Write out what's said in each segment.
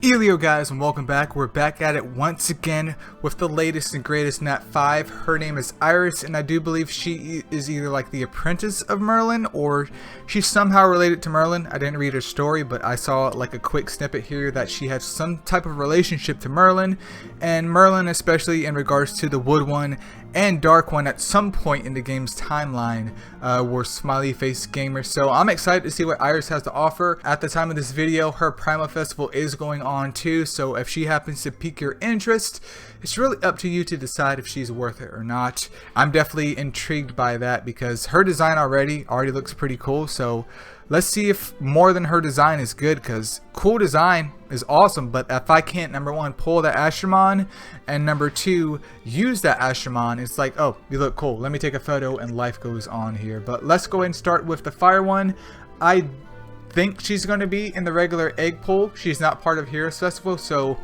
Eileo guys, and welcome back. We're back at it once again with the latest and greatest Nat 5. Her name is Aris, and I do believe she is either like the apprentice of Merlin or she's somehow related to Merlin. I didn't read her story, but I saw like a quick snippet here that she has some type of relationship to Merlin, and Merlin especially in regards to the Wood One and Dark One at some point in the game's timeline were smiley face gamers. So I'm excited to see what Aris has to offer. At the time of this video, her Primal Festival is going on too, so if she happens to pique your interest, it's really up to you to decide if she's worth it or not. I'm definitely intrigued by that because her design already looks pretty cool, so let's see if more than her design is good, because cool design is awesome, but if I can't, number one, pull that Ashramon, and number two, use that Ashramon, it's like, oh, you look cool, let me take a photo, and life goes on here. But let's go ahead and start with the fire one. I think she's going to be in the regular egg pull. She's not part of Heroes Festival, so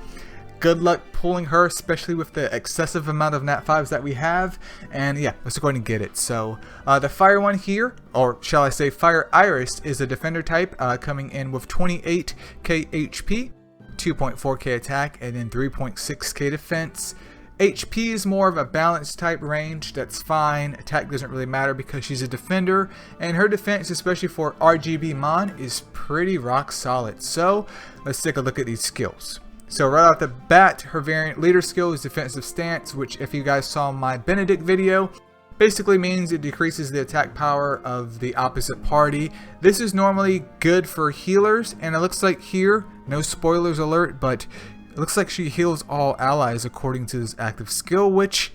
good luck pulling her, especially with the excessive amount of Nat 5s that we have. And yeah, let's go ahead and get it. So the fire one here, or shall I say Fire Iris, is a defender type, coming in with 28k HP, 2.4k attack, and then 3.6k defense. HP is more of a balanced type range, that's fine. Attack doesn't really matter because she's a defender, and her defense, especially for RGB Mon, is pretty rock solid. So let's take a look at these skills. So right off the bat, her variant leader skill is defensive stance, which if you guys saw my Benedict video, basically means it decreases the attack power of the opposite party. This is normally good for healers, and it looks like here, no spoilers alert, but it looks like she heals all allies according to this active skill, which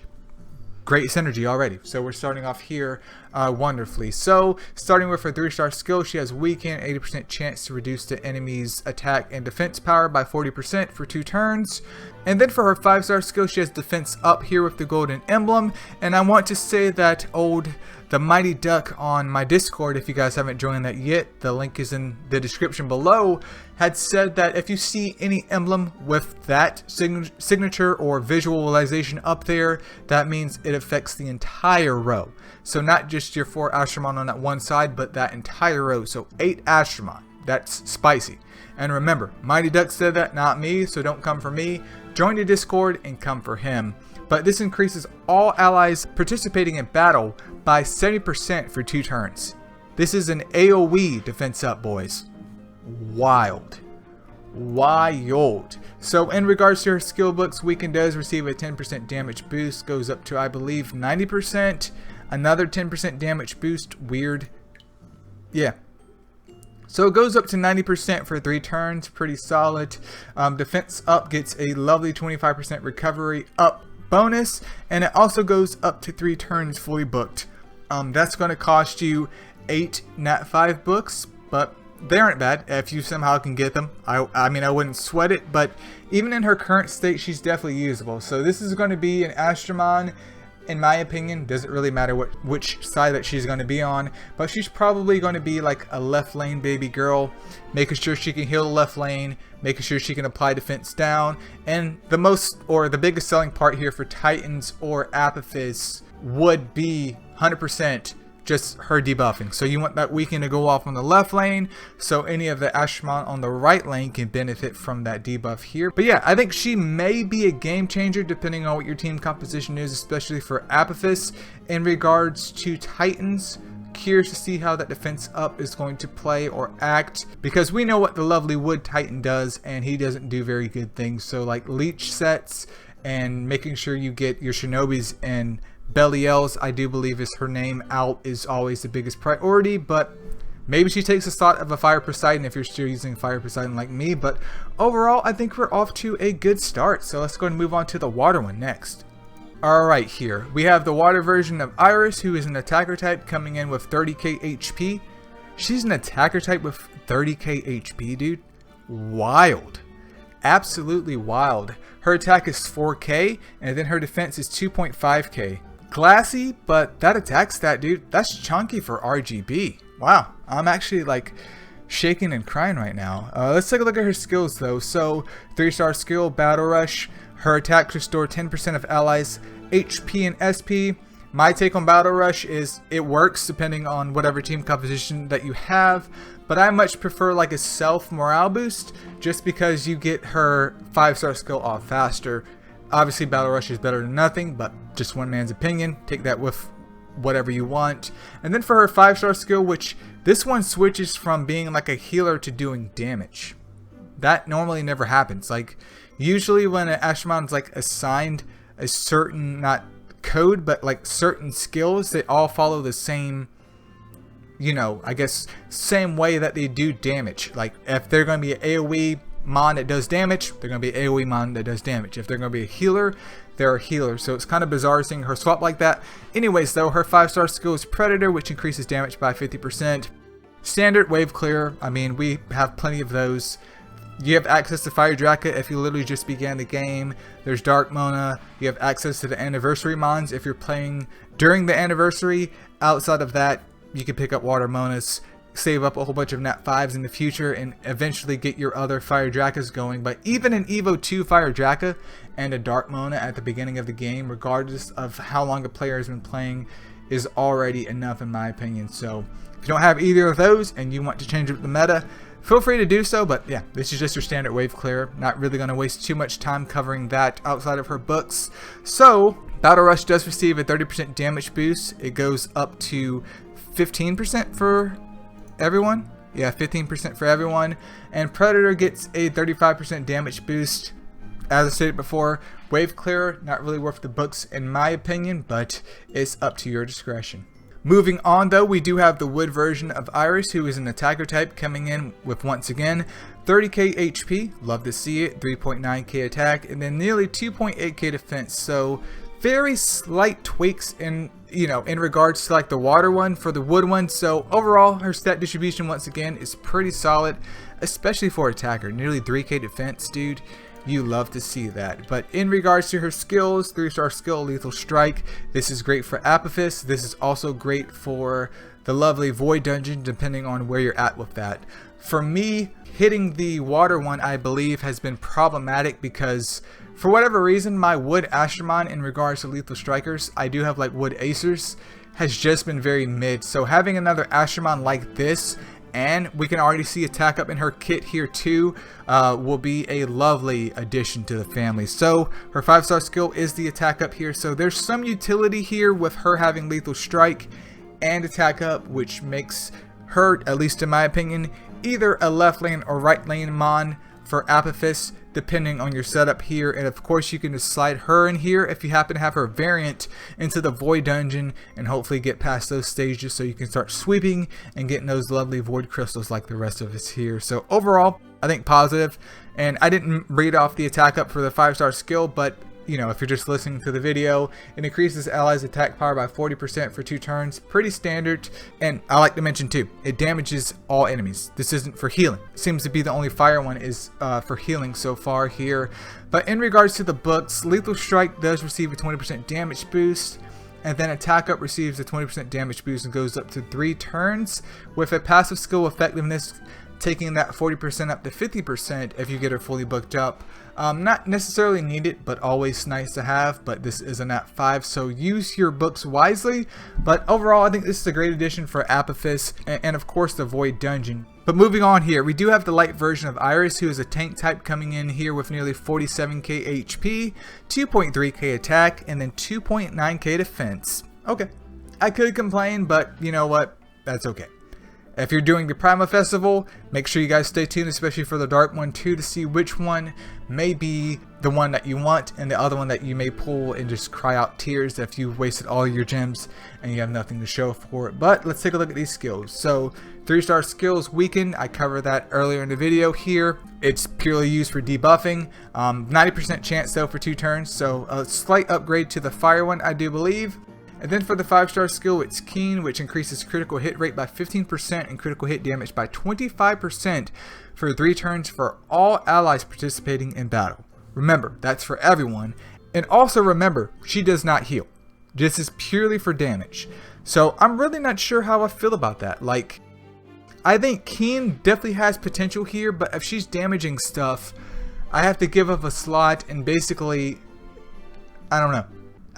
great synergy already. So we're starting off here wonderfully. So starting with her 3-star skill, she has weaken, 80% chance to reduce the enemy's attack and defense power by 40% for 2 turns. And then for her 5-star skill, she has defense up here with the golden emblem. And I want to say that the Mighty Duck on my Discord, if you guys haven't joined that yet, the link is in the description below, had said that if you see any emblem with that signature or visualization up there, that means it affects the entire row. So not just your 4 Ashramon on that one side, but that entire row. So 8 Ashramon. That's spicy. And remember, Mighty Duck said that, not me, so don't come for me. Join the Discord and come for him. But this increases all allies participating in battle by 70% for 2 turns. This is an AoE defense up, boys. Wild. So in regards to her skill books, Weaken does receive a 10% damage boost, goes up to I believe 90%, another 10% damage boost, weird, yeah. So it goes up to 90% for 3 turns, pretty solid. Defense up gets a lovely 25% recovery up bonus, and it also goes up to 3 turns fully booked. That's going to cost you 8 Nat 5 books, but they aren't bad if you somehow can get them. I mean, I wouldn't sweat it, but even in her current state, she's definitely usable. So this is going to be an Ashramon, in my opinion. Doesn't really matter which side that she's going to be on, but she's probably going to be like a left lane baby girl, making sure she can heal the left lane, making sure she can apply defense down. And the biggest selling part here for Titans or Apophis would be 100% just her debuffing. So you want that weaken to go off on the left lane, so any of the Ashramon on the right lane can benefit from that debuff here. But yeah, I think she may be a game changer depending on what your team composition is, especially for Apophis. In regards to Titans, curious to see how that defense up is going to play or act, because we know what the lovely Wood Titan does, and he doesn't do very good things. So like leech sets and making sure you get your Shinobis and Belial's, I do believe is her name, out is always the biggest priority. But maybe she takes a thought of a Fire Poseidon if you're still using Fire Poseidon like me. But overall, I think we're off to a good start. So let's go ahead and move on to the water one next. Alright, here we have the water version of Iris, who is an attacker type coming in with 30k HP. She's an attacker type with 30k HP, dude. Wild. Absolutely wild. Her attack is 4k, and then her defense is 2.5k. Classy, but that attack stat, dude, that's chunky for RGB. Wow, I'm actually like shaking and crying right now. Let's take a look at her skills though. So 3-star skill, Battle Rush. Her attacks restore 10% of allies HP and SP. My take on Battle Rush is it works depending on whatever team composition that you have, but I much prefer like a self morale boost just because you get her 5-star skill off faster. Obviously Battle Rush is better than nothing, but just one man's opinion. Take that with whatever you want. And then for her 5-star skill, which this one switches from being like a healer to doing damage. That normally never happens. Like usually when an Ashramon is like assigned a certain, not code, but like certain skills, they all follow the same, you know, I guess same way that they do damage. Like if they're going to be an AoE mon that does damage, they're going to be an AoE mon that does damage. If they're going to be a healer, they're a healer. So it's kind of bizarre seeing her swap like that. Anyways though, her 5-star skill is Predator, which increases damage by 50%. Standard wave clear, I mean we have plenty of those. You have access to Fire Draka if you literally just began the game. There's Dark Mona. You have access to the anniversary mons if you're playing during the anniversary. Outside of that, you can pick up Water Monas, save up a whole bunch of Nat 5s in the future, and eventually get your other Fire Drakas going. But even an Evo 2 Fire Draka and a Dark Mona at the beginning of the game, regardless of how long a player has been playing, is already enough in my opinion. So if you don't have either of those and you want to change up the meta, feel free to do so, but yeah, this is just your standard wave clear. Not really going to waste too much time covering that outside of her books. So, Battle Rush does receive a 30% damage boost. It goes up to 15% for everyone. Yeah, 15% for everyone. And Predator gets a 35% damage boost. As I stated before, wave clear, not really worth the books in my opinion, but it's up to your discretion. Moving on though, we do have the wood version of Aris, who is an attacker type, coming in with once again 30k HP, love to see it, 3.9k attack, and then nearly 2.8k defense. So very slight tweaks in, you know, in regards to like the water one for the wood one. So overall, her stat distribution once again is pretty solid, especially for attacker. Nearly 3k defense, dude. You love to see that. But in regards to her skills, 3-star skill, Lethal Strike. This is great for Apophis. This is also great for the lovely Void Dungeon, depending on where you're at with that. For me, hitting the water one, I believe, has been problematic because for whatever reason, my Wood Ashramon in regards to Lethal Strikers, I do have like Wood Acers, has just been very mid. So having another Ashramon like this, and we can already see attack up in her kit here too, will be a lovely addition to the family. So her 5-star skill is the attack up here. So there's some utility here with her having Lethal Strike and attack up, which makes her, at least in my opinion, either a left lane or right lane mon for Apophis, depending on your setup here. And of course you can just slide her in here if you happen to have her variant into the Void Dungeon and hopefully get past those stages so you can start sweeping and getting those lovely Void Crystals like the rest of us here. So overall, I think positive. And I didn't read off the attack up for the 5-star skill, but you know, if you're just listening to the video, it increases allies' attack power by 40% for 2 turns. Pretty standard. And I like to mention too, it damages all enemies. This isn't for healing. Seems to be the only fire one is for healing so far here. But in regards to the books, Lethal Strike does receive a 20% damage boost. And then attack up receives a 20% damage boost and goes up to 3 turns with a passive skill effectiveness taking that 40% up to 50% if you get her fully booked up. Not necessarily needed, but always nice to have. But this is a Nat 5, so use your books wisely. But overall, I think this is a great addition for Apophis and of course the Void Dungeon. But moving on here, we do have the light version of Aris, who is a tank type, coming in here with nearly 47k HP, 2.3k attack, and then 2.9k defense. Okay, I could complain, but you know what? That's okay. If you're doing the Prima Festival, make sure you guys stay tuned, especially for the Dark one too, to see which one may be the one that you want and the other one that you may pull and just cry out tears if you've wasted all your gems and you have nothing to show for it. But let's take a look at these skills. So 3-star skills weaken, I covered that earlier in the video here. It's purely used for debuffing. 90% chance though for 2 turns, so a slight upgrade to the fire one, I do believe. And then for the 5-star skill, it's Keen, which increases critical hit rate by 15% and critical hit damage by 25% for 3 turns for all allies participating in battle. Remember, that's for everyone. And also remember, she does not heal. This is purely for damage. So I'm really not sure how I feel about that. Like, I think Keen definitely has potential here, but if she's damaging stuff, I have to give up a slot and basically, I don't know.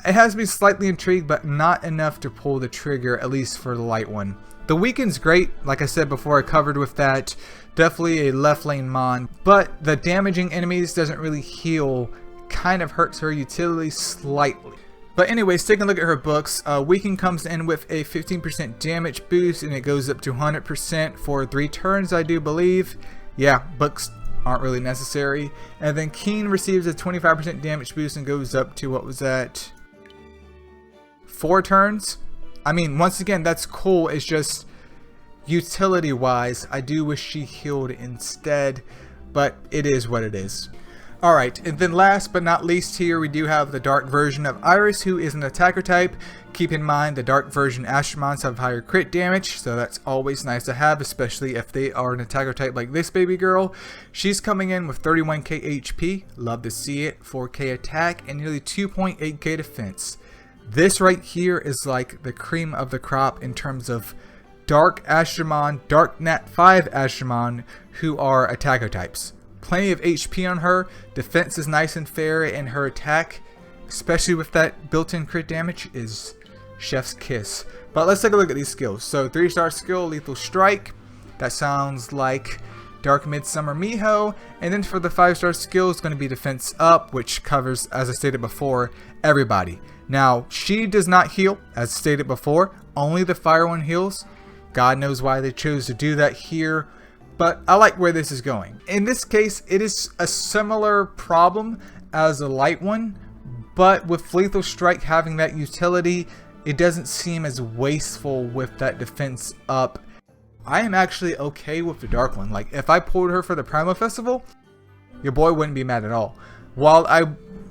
It has me slightly intrigued, but not enough to pull the trigger, at least for the light one. The weaken's great, like I said before, I covered with that. Definitely a left lane mon, but the damaging enemies doesn't really heal, kind of hurts her utility slightly. But anyways, taking a look at her books, Weaken comes in with a 15% damage boost, and it goes up to 100% for 3 turns, I do believe. Yeah, books aren't really necessary. And then Keen receives a 25% damage boost and goes up to, what was that, 4 turns? I mean, once again, that's cool. It's just utility wise, I do wish she healed instead, but it is what it is. Alright, and then last but not least here, we do have the dark version of Aris, who is an attacker type. Keep in mind the dark version Astromons have higher crit damage, so that's always nice to have, especially if they are an attacker type like this baby girl. She's coming in with 31k HP, love to see it, 4k attack, and nearly 2.8k defense. This right here is like the cream of the crop in terms of dark Astromon, dark Nat 5 Astromon who are attacker types. Plenty of HP on her, defense is nice and fair, and her attack, especially with that built-in crit damage, is chef's kiss. But let's take a look at these skills. So 3-star skill, Lethal Strike. That sounds like Dark Midsummer Miho. And then for the 5-star skill, it's going to be Defense Up, which covers, as I stated before, everybody. Now, she does not heal, as stated before. Only the fire one heals. God knows why they chose to do that here, but I like where this is going. In this case, it is a similar problem as the light one, but with Lethal Strike having that utility, it doesn't seem as wasteful with that defense up. I am actually okay with the dark one. Like, if I pulled her for the Primal Festival, your boy wouldn't be mad at all. While I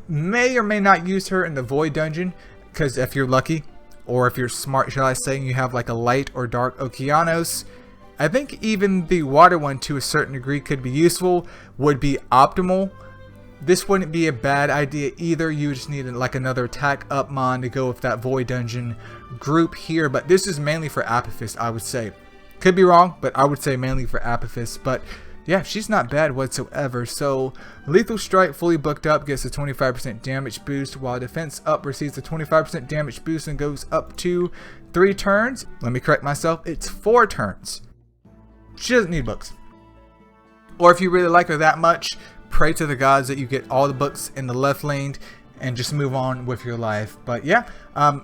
may or may not use her in the Void Dungeon, because if you're lucky, or if you're smart, shall I say, and you have like a light or dark Okeanos, I think even the water one to a certain degree could be useful, would be optimal. This wouldn't be a bad idea either. You just need like another attack up mon to go with that Void Dungeon group here, but this is mainly for Apophis, I would say. Could be wrong, but I would say mainly for Apophis. But yeah, she's not bad whatsoever. So Lethal Strike fully booked up gets a 25% damage boost, while Defense Up receives a 25% damage boost and goes up to 3 turns. Let me correct myself, it's 4 turns. She doesn't need books. Or if you really like her that much, pray to the gods that you get all the books in the left lane and just move on with your life. But yeah,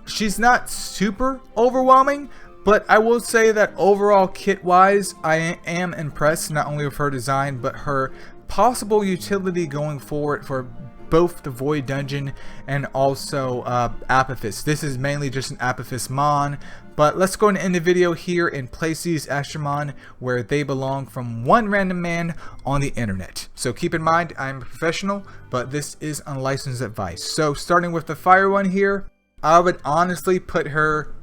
she's not super overwhelming, but I will say that overall kit wise, I am impressed not only with her design, but her possible utility going forward for both the Void Dungeon and also Apophis. This is mainly just an Apophis mon, but let's go and end the video here and place these Astromon where they belong from one random man on the internet. So keep in mind, I'm a professional, but this is unlicensed advice. So starting with the fire one here, I would honestly put her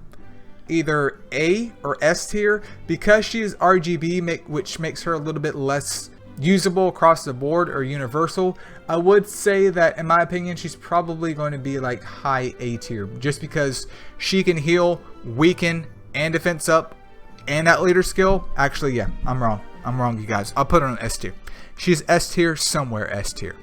either A or S tier because she is RGB, which makes her a little bit less usable across the board or universal. I would say that in my opinion she's probably going to be like high A tier just because she can heal, weaken, and defense up, and that leader skill. Actually, yeah, I'm wrong you guys. I'll put her on S tier. She's S tier, somewhere S tier.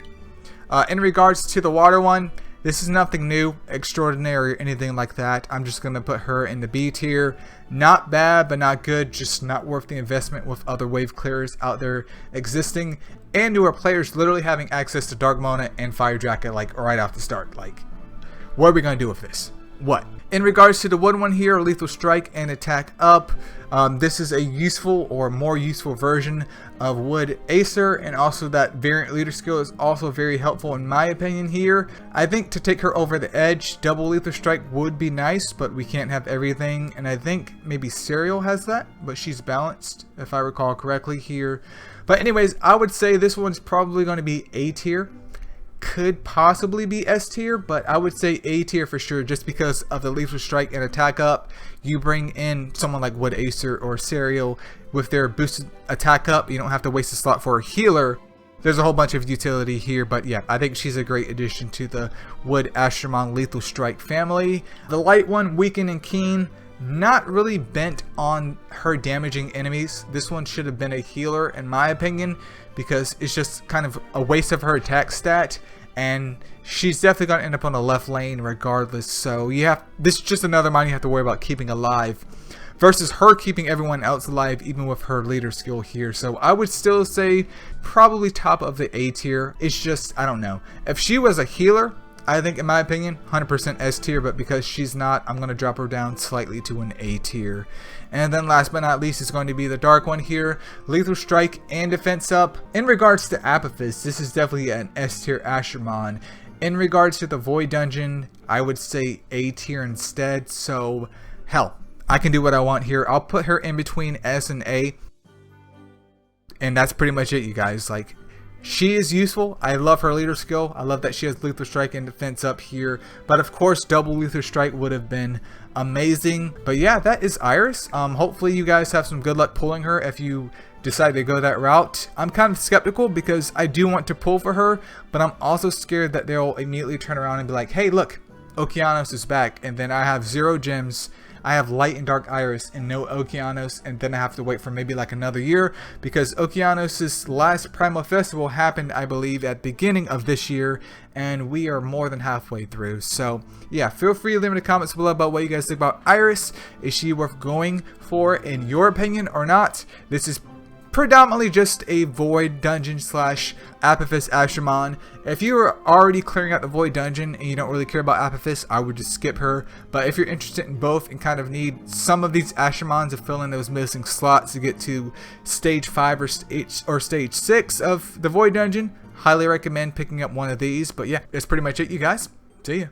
In regards to the water one, this is nothing new, extraordinary, or anything like that. I'm just going to put her in the B tier. Not bad, but not good. Just not worth the investment with other wave clearers out there existing. And newer players literally having access to Dark Mona and Fire Jacket like right off the start. Like, what are we going to do with this? What? In regards to the wood one here, Lethal Strike and Attack Up, this is a useful or more useful version of Wood Acer, and also that variant leader skill is also very helpful in my opinion here. I think to take her over the edge, double Lethal Strike would be nice, but we can't have everything, and I think maybe Serial has that, but she's balanced if I recall correctly here. But anyways, I would say this one's probably going to be A tier. Could possibly be S tier, but I would say A tier for sure just because of the Lethal Strike and Attack Up. You bring in someone like Wood Acer or Serial with their boosted attack up, you don't have to waste a slot for a healer. There's a whole bunch of utility here, but yeah, I think she's a great addition to the Wood Astromon Lethal Strike family. The light one, Weaken and Keen, not really bent on her damaging enemies. This one should have been a healer in my opinion, because it's just kind of a waste of her attack stat, and she's definitely going to end up on the left lane regardless. So this is just another mine you have to worry about keeping alive, versus her keeping everyone else alive even with her leader skill here. So I would still say probably top of the A tier. It's just, I don't know. If she was a healer, I think, in my opinion, 100% S tier, but because she's not, I'm going to drop her down slightly to an A tier. And then last but not least is going to be the dark one here, Lethal Strike and Defense Up. In regards to Apophis, this is definitely an S tier Ashermon. In regards to the Void Dungeon, I would say A tier instead. So hell, I can do what I want here. I'll put her in between S and A, and that's pretty much it, you guys. Like, she is useful. I love her leader skill. I love that she has Lethal Strike and Defense Up here, but of course double Lethal Strike would have been amazing. But yeah, that is Iris. Hopefully you guys have some good luck pulling her if you decide to go that route. I'm kind of skeptical because I do want to pull for her, but I'm also scared that they'll immediately turn around and be like, hey look, Okeanos is back, and then I have 0 gems. I have Light and Dark Iris and no Okeanos, and then I have to wait for maybe like another year, because Okeanos' last Primal Festival happened, I believe, at the beginning of this year, and we are more than halfway through. So yeah, feel free to leave in the comments below about what you guys think about Iris. Is she worth going for in your opinion or not? This is predominantly just a Void Dungeon slash Apophis Ashermon. If you're already clearing out the Void Dungeon and you don't really care about Apophis, I would just skip her. But if you're interested in both and kind of need some of these Ashermons to fill in those missing slots to get to stage 5 or stage 6 of the Void Dungeon, highly recommend picking up one of these. But yeah, that's pretty much it, you guys. See ya.